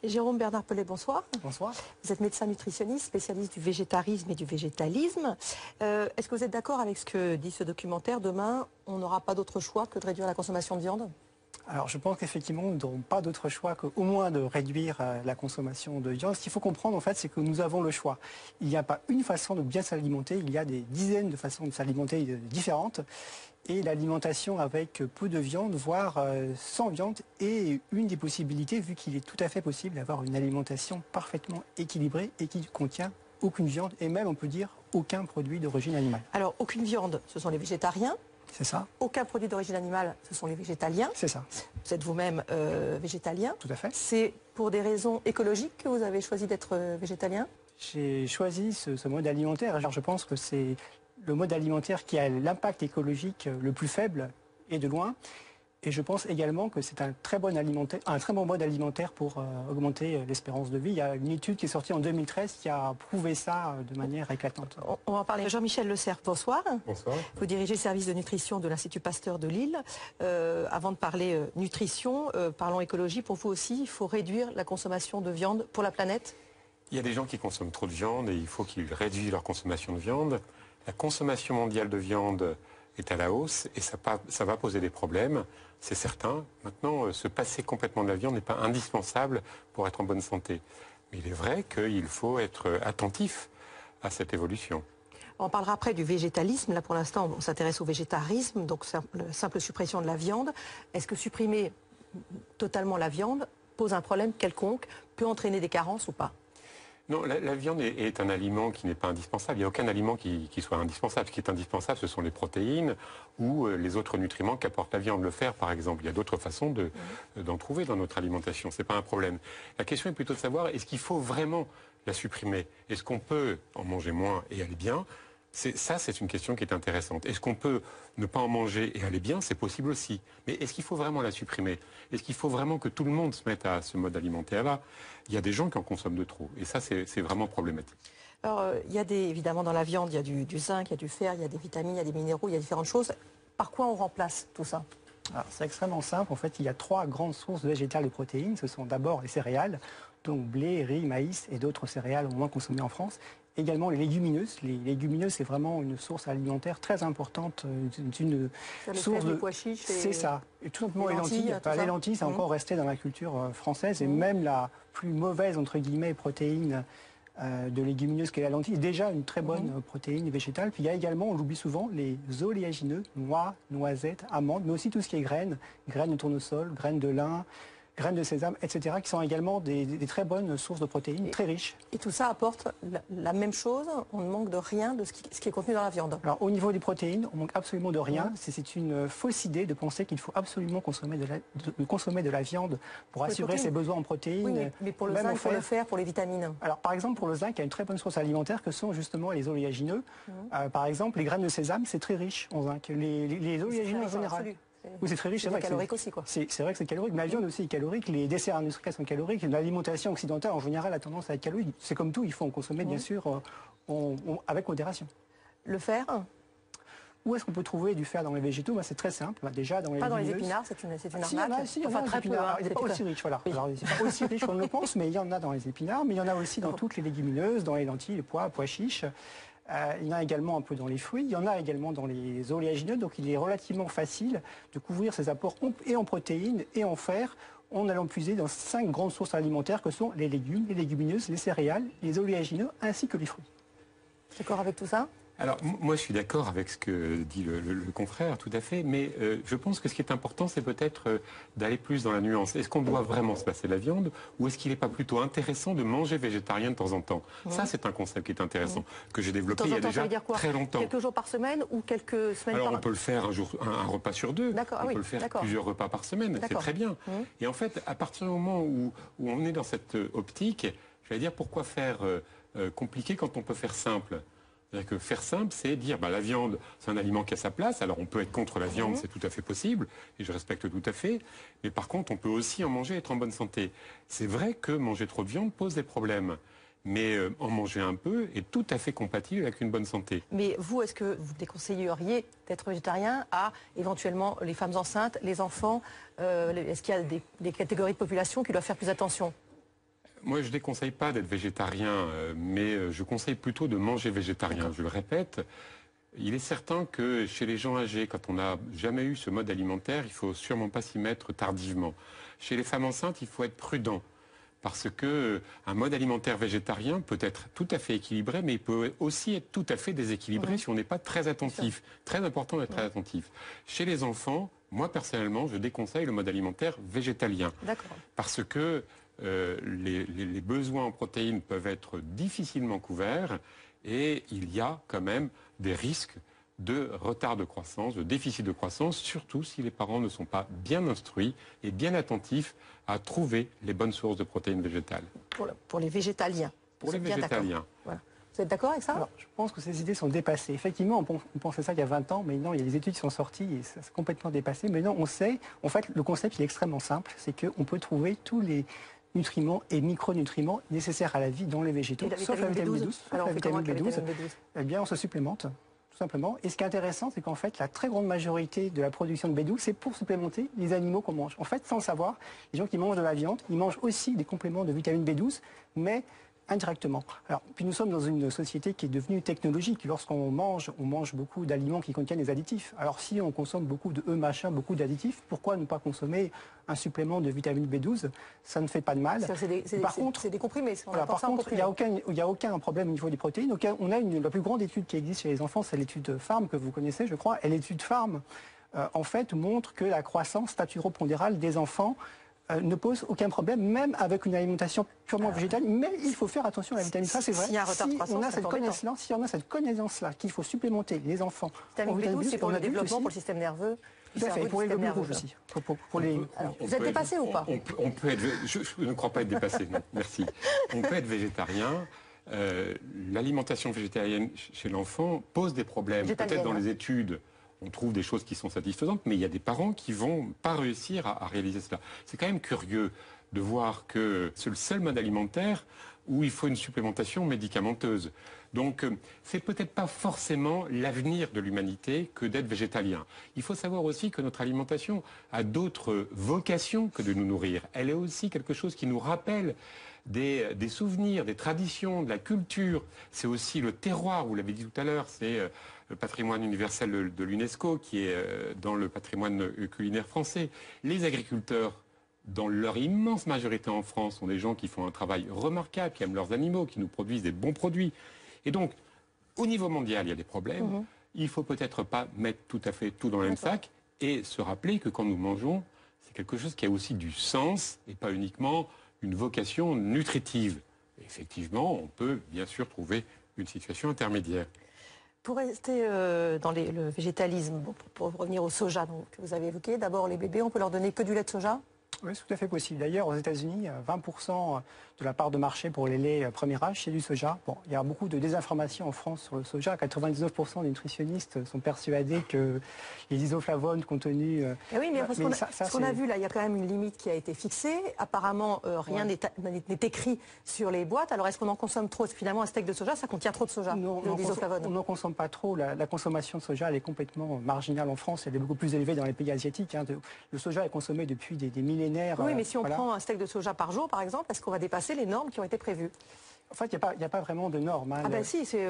Jérôme Bernard Pellet, bonsoir. Bonsoir. Vous êtes médecin nutritionniste, spécialiste du végétarisme et du végétalisme. Est-ce que vous êtes d'accord avec ce que dit ce documentaire? Demain, on n'aura pas d'autre choix que de réduire la consommation de viande? Alors je pense qu'effectivement, nous n'aurons pas d'autre choix qu'au moins de réduire la consommation de viande. Ce qu'il faut comprendre en fait, c'est que nous avons le choix. Il n'y a pas une façon de bien s'alimenter, il y a des dizaines de façons de s'alimenter différentes. Et l'alimentation avec peu de viande, voire sans viande, est une des possibilités, vu qu'il est tout à fait possible d'avoir une alimentation parfaitement équilibrée et qui ne contient aucune viande, et même on peut dire aucun produit d'origine animale. Alors aucune viande, ce sont les végétariens. C'est ça. Aucun produit d'origine animale, ce sont les végétaliens. C'est ça. Vous êtes vous-même végétalien. Tout à fait. C'est pour des raisons écologiques que vous avez choisi d'être végétalien? J'ai choisi ce mode alimentaire. Alors, je pense que c'est le mode alimentaire qui a l'impact écologique le plus faible et de loin. Et je pense également que c'est un très bon mode alimentaire pour augmenter l'espérance de vie. Il y a une étude qui est sortie en 2013 qui a prouvé ça de manière éclatante. On va en parler. Jean-Michel Le Cerf, bonsoir. Bonsoir. Vous dirigez le service de nutrition de l'Institut Pasteur de Lille. Avant de parler nutrition, parlons écologie. Pour vous aussi, il faut réduire la consommation de viande pour la planète? Il y a des gens qui consomment trop de viande et il faut qu'ils réduisent leur consommation de viande. La consommation mondiale de viande est à la hausse et ça va poser des problèmes, c'est certain. Maintenant, se passer complètement de la viande n'est pas indispensable pour être en bonne santé. Mais il est vrai qu'il faut être attentif à cette évolution. On parlera après du végétalisme. Là, pour l'instant, on s'intéresse au végétarisme, donc simple suppression de la viande. Est-ce que supprimer totalement la viande pose un problème quelconque, peut entraîner des carences ou pas? Non, la viande est un aliment qui n'est pas indispensable. Il n'y a aucun aliment qui soit indispensable. Ce qui est indispensable, ce sont les protéines ou les autres nutriments qu'apporte la viande. Le fer, par exemple. Il y a d'autres façons d'en trouver dans notre alimentation. Ce n'est pas un problème. La question est plutôt de savoir, est-ce qu'il faut vraiment la supprimer? Est-ce qu'on peut en manger moins et aller bien? Ça, c'est une question qui est intéressante. Est-ce qu'on peut ne pas en manger et aller bien? C'est possible aussi. Mais est-ce qu'il faut vraiment la supprimer? Est-ce qu'il faut vraiment que tout le monde se mette à ce mode alimentaire-là? Il y a des gens qui en consomment de trop. Et ça, c'est vraiment problématique. Alors, il y a évidemment, dans la viande, il y a du zinc, il y a du fer, il y a des vitamines, il y a des minéraux, il y a différentes choses. Par quoi on remplace tout ça? C'est extrêmement simple. En fait, il y a trois grandes sources végétales de protéines. Ce sont d'abord les céréales, donc blé, riz, maïs et d'autres céréales au moins consommées en France. Également les légumineuses. Les légumineuses, c'est vraiment une source alimentaire très importante, d'une source de pois chiches. C'est ça. Et tout simplement les lentilles. Les lentilles, c'est encore resté dans la culture française et même la plus mauvaise entre guillemets protéine de légumineuses qu'est la lentille est déjà une très bonne protéine végétale. Puis il y a également, on l'oublie souvent, les oléagineux, noix, noisettes, amandes, mais aussi tout ce qui est graines de tournesol, graines de lin, graines de sésame, etc., qui sont également des très bonnes sources de protéines, très riches. Et tout ça apporte la même chose, on ne manque de rien de ce qui est contenu dans la viande. Alors au niveau des protéines, on manque absolument de rien. C'est une fausse idée de penser qu'il faut absolument consommer de la viande pour assurer ses besoins en protéines. Oui, mais pour le zinc, pour le fer, pour les vitamines. Alors par exemple pour le zinc, il y a une très bonne source alimentaire que sont justement les oléagineux. Par exemple, les graines de sésame, c'est très riche en zinc. Les oléagineux en général. Oui, c'est très riche. C'est calorique aussi, quoi. C'est vrai que c'est calorique, mais la viande aussi est calorique. Les desserts industriels sont caloriques. L'alimentation occidentale, en général, a tendance à être calorique. C'est comme tout, il faut en consommer, bien sûr, avec modération. Le fer? Où est-ce qu'on peut trouver du fer dans les végétaux? C'est très simple. Déjà, dans les pas dans les épinards, c'est une arnaque. Enfin, très peu. Il n'est pas aussi riche, voilà. Alors, il n'est pas aussi riche qu'on le pense, mais il y en a dans les épinards, mais il y en a aussi dans toutes les légumineuses, dans les lentilles, les pois chiches. Il y en a également un peu dans les fruits, il y en a également dans les oléagineux, donc il est relativement facile de couvrir ces apports et en protéines et en fer en allant puiser dans 5 grandes sources alimentaires que sont les légumes, les légumineuses, les céréales, les oléagineux ainsi que les fruits. D'accord avec tout ça? Alors, moi, je suis d'accord avec ce que dit le confrère, tout à fait, mais je pense que ce qui est important, c'est peut-être d'aller plus dans la nuance. Est-ce qu'on doit vraiment se passer de la viande ou est-ce qu'il n'est pas plutôt intéressant de manger végétarien de temps en temps? Ça, c'est un concept qui est intéressant, que j'ai développé il y a déjà très longtemps. Quelques jours par semaine ou quelques semaines par... Alors, on peut le faire un repas sur deux, on peut le faire plusieurs repas par semaine, c'est très bien. Et en fait, à partir du moment où on est dans cette optique, je vais dire, pourquoi faire compliqué quand on peut faire simple? C'est-à-dire que faire simple, c'est dire la viande, c'est un aliment qui a sa place. Alors on peut être contre la viande, c'est tout à fait possible, et je respecte tout à fait. Mais par contre, on peut aussi en manger et être en bonne santé. C'est vrai que manger trop de viande pose des problèmes. Mais en manger un peu est tout à fait compatible avec une bonne santé. Mais vous, est-ce que vous déconseilleriez d'être végétarien à éventuellement les femmes enceintes, les enfants? Est-ce qu'il y a des catégories de population qui doivent faire plus attention? Moi, je ne déconseille pas d'être végétarien, mais je conseille plutôt de manger végétarien. Je le répète, il est certain que chez les gens âgés, quand on n'a jamais eu ce mode alimentaire, il ne faut sûrement pas s'y mettre tardivement. Chez les femmes enceintes, il faut être prudent. Parce que un mode alimentaire végétarien peut être tout à fait équilibré, mais il peut aussi être tout à fait déséquilibré si on n'est pas très attentif. Très important d'être très attentif. Chez les enfants, moi personnellement, je déconseille le mode alimentaire végétalien. Parce que les besoins en protéines peuvent être difficilement couverts et il y a quand même des risques de retard de croissance, de déficit de croissance, surtout si les parents ne sont pas bien instruits et bien attentifs à trouver les bonnes sources de protéines végétales. Pour les végétaliens. Pour les végétaliens. Voilà. Vous êtes d'accord avec ça? Alors, je pense que ces idées sont dépassées. Effectivement, on pensait ça il y a 20 ans, mais non, il y a des études qui sont sorties et ça s'est complètement dépassé. Maintenant, on sait, en fait, le concept il est extrêmement simple, c'est qu'on peut trouver tous les nutriments et micronutriments nécessaires à la vie dans les végétaux, sauf la vitamine B12. Alors, la vitamine B12, B12. eh bien, on se supplémente. Tout simplement. Et ce qui est intéressant, c'est qu'en fait, la très grande majorité de la production de B12, c'est pour supplémenter les animaux qu'on mange. En fait, sans le savoir, les gens qui mangent de la viande, ils mangent aussi des compléments de vitamine B12, mais indirectement. Alors, puis nous sommes dans une société qui est devenue technologique. Lorsqu'on mange, on mange beaucoup d'aliments qui contiennent des additifs. Alors si on consomme beaucoup de machin, beaucoup d'additifs, pourquoi ne pas consommer un supplément de vitamine B12? Ça ne fait pas de mal. Par contre, c'est des comprimés. Voilà, par contre, il n'y a aucun problème au niveau des protéines. Donc, on a la plus grande étude qui existe chez les enfants, c'est l'étude Farm que vous connaissez, je crois. Et l'étude Farm, en fait, montre que la croissance staturopondérale des enfants ne pose aucun problème, même avec une alimentation purement végétale. Mais il faut faire attention à la vitamine. Ça, c'est vrai. S'il y a un retard de croissance, si on a cette connaissance-là, qu'il faut supplémenter les enfants. Vitamine B12, c'est pour le développement, pour le système nerveux. Tout à fait, pour les globules rouges aussi. Vous êtes dépassé ou pas? On peut être, je ne crois pas être dépassé, non, merci. On peut être végétarien. L'alimentation végétarienne chez l'enfant pose des problèmes. Peut-être dans les études, on trouve des choses qui sont satisfaisantes, mais il y a des parents qui ne vont pas réussir à réaliser cela. C'est quand même curieux de voir que c'est le seul mode alimentaire où il faut une supplémentation médicamenteuse. Donc, c'est peut-être pas forcément l'avenir de l'humanité que d'être végétalien. Il faut savoir aussi que notre alimentation a d'autres vocations que de nous nourrir. Elle est aussi quelque chose qui nous rappelle des souvenirs, des traditions, de la culture. C'est aussi le terroir, vous l'avez dit tout à l'heure, c'est le patrimoine universel de l'UNESCO qui est dans le patrimoine culinaire français. Les agriculteurs, dans leur immense majorité en France, sont des gens qui font un travail remarquable, qui aiment leurs animaux, qui nous produisent des bons produits. Et donc, au niveau mondial, il y a des problèmes. Il ne faut peut-être pas mettre tout à fait tout dans le même sac et se rappeler que quand nous mangeons, c'est quelque chose qui a aussi du sens et pas uniquement une vocation nutritive. Et effectivement, on peut bien sûr trouver une situation intermédiaire. Pour rester dans le végétalisme, pour revenir au soja que vous avez évoqué, d'abord les bébés, on peut leur donner que du lait de soja? Oui, c'est tout à fait possible. D'ailleurs, aux États-Unis, 20% de la part de marché pour les laits premier âge, c'est du soja. Bon, il y a beaucoup de désinformation en France sur le soja. 99% des nutritionnistes sont persuadés que les isoflavones contenus... oui, mais ce qu'on a vu là, il y a quand même une limite qui a été fixée. Apparemment, rien n'est écrit sur les boîtes. Alors, est-ce qu'on en consomme trop? Finalement, un steak de soja, ça contient trop de soja, on n'en consomme pas trop. La consommation de soja, elle est complètement marginale en France. Elle est beaucoup plus élevée dans les pays asiatiques. Le soja est consommé depuis des millénaires. Oui, mais si on prend un steak de soja par jour, par exemple, est-ce qu'on va dépasser les normes qui ont été prévues? En fait, il n'y a pas vraiment de normes. Ah ben si, c'est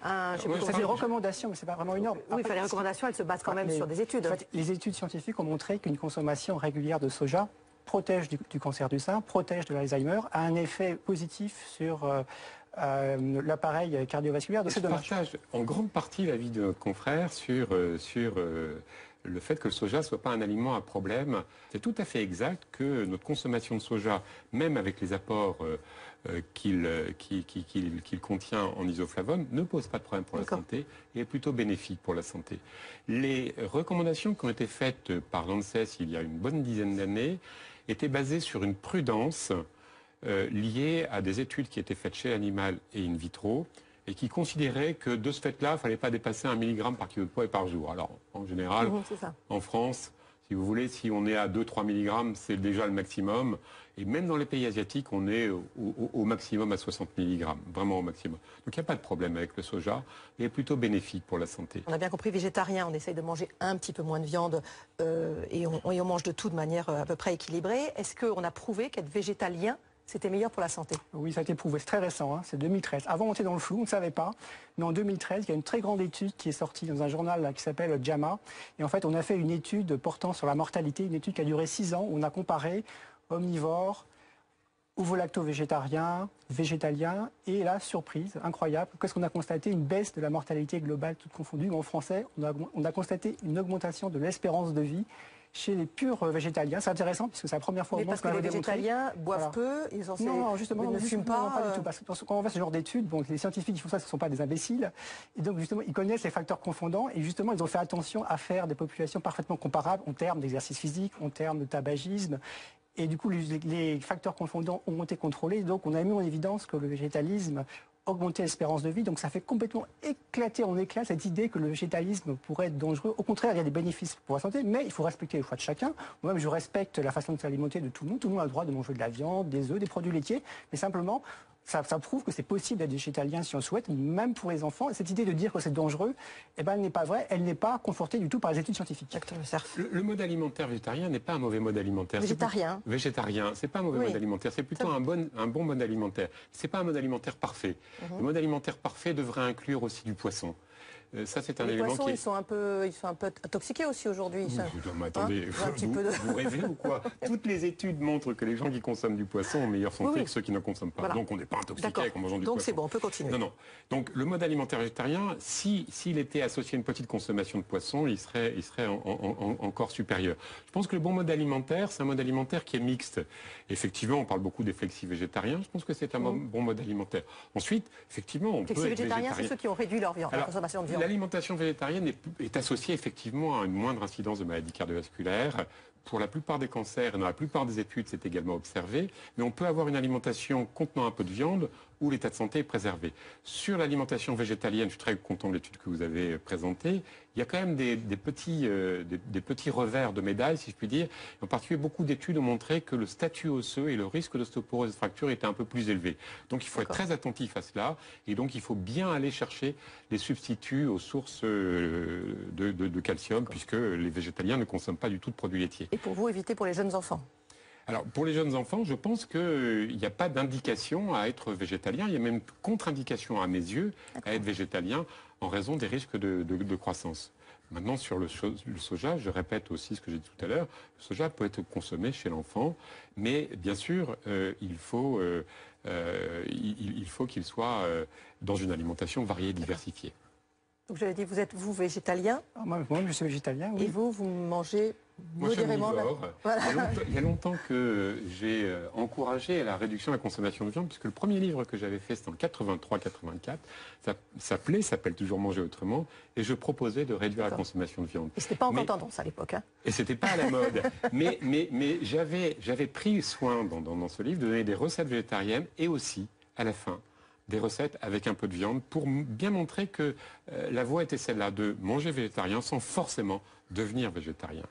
c'est une recommandation, mais ce n'est pas vraiment une norme. Oui, les recommandations, elles se basent quand même sur des études. En fait, les études scientifiques ont montré qu'une consommation régulière de soja protège du cancer du sein, protège de l'Alzheimer, a un effet positif sur l'appareil cardiovasculaire. Je partage en grande partie l'avis de notre confrère sur le fait que le soja ne soit pas un aliment à problème. C'est tout à fait exact que notre consommation de soja, même avec les apports qu'il contient en isoflavones, ne pose pas de problème pour la santé et est plutôt bénéfique pour la santé. Les recommandations qui ont été faites par l'ANSES il y a une bonne dizaine d'années étaient basées sur une prudence liée à des études qui étaient faites chez l'animal et in vitro, et qui considérait que de ce fait-là, il ne fallait pas dépasser 1 mg par kilo de poids et par jour. Alors, en général, en France, si vous voulez, si on est à 2-3 mg, c'est déjà le maximum. Et même dans les pays asiatiques, on est au maximum à 60 mg, vraiment au maximum. Donc il n'y a pas de problème avec le soja, il est plutôt bénéfique pour la santé. On a bien compris, végétarien, on essaye de manger un petit peu moins de viande et on mange de tout de manière à peu près équilibrée. Est-ce qu'on a prouvé qu'être végétalien, c'était meilleur pour la santé. Oui, ça a été prouvé, c'est très récent, hein, c'est 2013. Avant, on était dans le flou, on ne savait pas. Mais en 2013, il y a une très grande étude qui est sortie dans un journal là, qui s'appelle JAMA. Et en fait, on a fait une étude portant sur la mortalité, une étude qui a duré 6 ans, où on a comparé omnivores, ovo-lacto-végétariens, végétaliens, et là, surprise, incroyable, qu'est-ce qu'on a constaté? Une baisse de la mortalité globale, toute confondue. En français, on a constaté une augmentation de l'espérance de vie chez les purs végétaliens. C'est intéressant puisque c'est la première fois au monde parce que les végétaliens boivent peu, ils sont non, justement, ne fument pas. Pas du tout. Parce que quand on fait ce genre d'études, bon, les scientifiques qui font ça, ce ne sont pas des imbéciles. Et donc, justement, ils connaissent les facteurs confondants. Et justement, ils ont fait attention à faire des populations parfaitement comparables en termes d'exercice physique, en termes de tabagisme. Et du coup, les facteurs confondants ont été contrôlés. Donc, on a mis en évidence que le végétalisme augmentait l'espérance de vie. Donc, ça fait complètement éclater en éclats cette idée que le végétalisme pourrait être dangereux. Au contraire, il y a des bénéfices pour la santé, mais il faut respecter les choix de chacun. Moi-même, je respecte la façon de s'alimenter de tout le monde. Tout le monde a le droit de manger de la viande, des œufs, des produits laitiers. Mais simplement, ça prouve que c'est possible d'être végétalien si on souhaite, même pour les enfants. Et cette idée de dire que c'est dangereux, eh ben, elle n'est pas vraie. Elle n'est pas confortée du tout par les études scientifiques. Le mode alimentaire végétarien n'est pas un mauvais mode alimentaire. Végétarien. Végétarien, c'est pas un mauvais mode alimentaire. C'est plutôt un bon mode alimentaire. C'est pas un mode alimentaire parfait. Le mode alimentaire parfait devrait inclure aussi du poisson. Ça, c'est un élément poissons, qui est... ils sont un peu intoxiqués aussi aujourd'hui. Attendez, vous rêvez ou quoi? Toutes les études montrent que les gens qui consomment du poisson ont meilleure santé que ceux qui ne consomment pas. Voilà. Donc on n'est pas intoxiqué en mangeant du poisson. Donc c'est bon, on peut continuer. Non, non. Donc le mode alimentaire végétarien, s'il était associé à une petite consommation de poisson, il serait encore supérieur. Je pense que le bon mode alimentaire, c'est un mode alimentaire qui est mixte. Effectivement, on parle beaucoup des flexi-végétariens. Je pense que c'est un bon mode alimentaire. Ensuite, effectivement, on peut être végétarien. C'est ceux qui ont réduit leur viande, la consommation de viande. L'alimentation végétarienne est associée effectivement à une moindre incidence de maladies cardiovasculaires. Pour la plupart des cancers et dans la plupart des études, c'est également observé. Mais on peut avoir une alimentation contenant un peu de viande où l'état de santé est préservé. Sur l'alimentation végétalienne, je suis très content de l'étude que vous avez présentée. Il y a quand même des petits revers de médaille, si je puis dire. En particulier, beaucoup d'études ont montré que le statut osseux et le risque d'ostéoporose et de fracture étaient un peu plus élevés. Donc il faut être très attentif à cela. Et donc il faut bien aller chercher les substituts aux sources de calcium, puisque les végétaliens ne consomment pas du tout de produits laitiers. Et pour vous, éviter pour les jeunes enfants? Alors, pour les jeunes enfants, je pense qu'il n'y a pas d'indication à être végétalien. Il y a même contre-indication, à mes yeux, à être végétalien en raison des risques de croissance. Maintenant, sur le soja, je répète aussi ce que j'ai dit tout à l'heure, le soja peut être consommé chez l'enfant, mais bien sûr, il faut qu'il soit dans une alimentation variée et diversifiée. Donc j'avais dit, vous végétalien? Moi, je suis végétalien, oui. Et vous mangez modérément? Voilà. Il y a longtemps que j'ai encouragé la réduction de la consommation de viande, puisque le premier livre que j'avais fait, c'était en 83-84, s'appelle toujours Manger autrement, et je proposais de réduire la consommation de viande. Et c'était pas encore tendance à l'époque. Hein. Et c'était pas à la mode. mais j'avais pris soin dans ce livre de donner des recettes végétariennes et aussi, à la fin, des recettes avec un peu de viande pour bien montrer que la voie était celle-là de manger végétarien sans forcément devenir végétarien.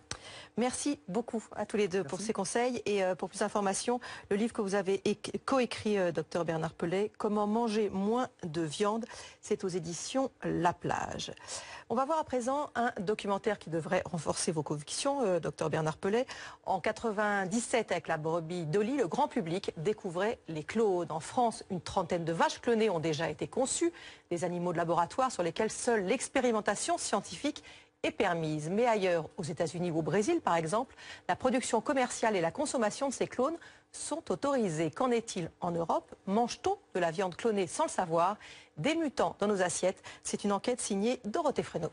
Merci beaucoup à tous les deux pour ces conseils et pour plus d'informations, le livre que vous avez coécrit, Dr Bernard Pellet, Comment manger moins de viande, c'est aux éditions La Plage. On va voir à présent un documentaire qui devrait renforcer vos convictions, Dr Bernard Pellet. En 97, avec la brebis Dolly, le grand public découvrait les clones. En France, une trentaine de vaches clonées ont déjà été conçues, des animaux de laboratoire sur lesquels seule l'expérimentation scientifique est permise. Mais ailleurs, aux États-Unis ou au Brésil par exemple, la production commerciale et la consommation de ces clones sont autorisées. Qu'en est-il en Europe? Mange-t-on de la viande clonée sans le savoir? Des mutants dans nos assiettes? C'est une enquête signée Dorothée Fresneau.